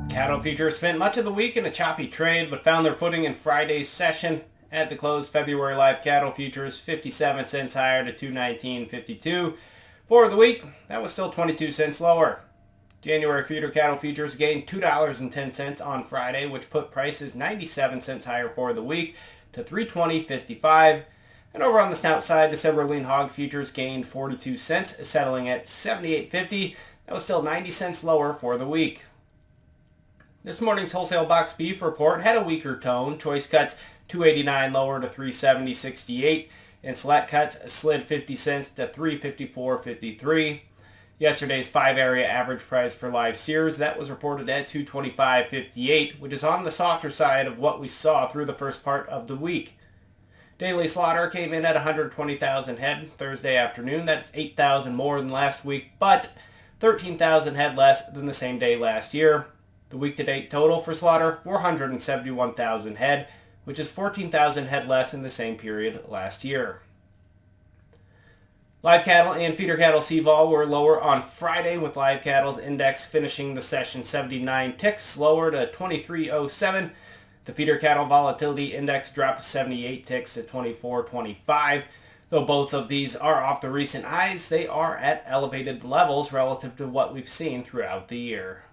Cattle futures spent much of the week in a choppy trade, but found their footing in Friday's session. At the close, February live cattle futures 57 cents higher to 219.52. For the week, that was still 22 cents lower. January feeder cattle futures gained $2.10 on Friday, which put prices 97 cents higher for the week to 320.55. And over on the snout side, December lean hog futures gained 42 cents, settling at 78.50. That was still 90 cents lower for the week. This morning's wholesale box beef report had a weaker tone. Choice cuts $2.89 lower to $370.68, and select cuts slid 50 cents to $354.53. Yesterday's 5-area average price for live steers, that was reported at $225.58, which is on the softer side of what we saw through the first part of the week. Daily slaughter came in at 120,000 head Thursday afternoon. That's 8,000 more than last week, but 13,000 head less than the same day last year. The week-to-date total for slaughter, 471,000 head, which is 14,000 head less than the same period last year. Live cattle and feeder cattle C-vol were lower on Friday, with live cattle's index finishing the session 79 ticks lower to 2307. The feeder cattle volatility index dropped 78 ticks to 2425. Though both of these are off the recent highs, they are at elevated levels relative to what we've seen throughout the year.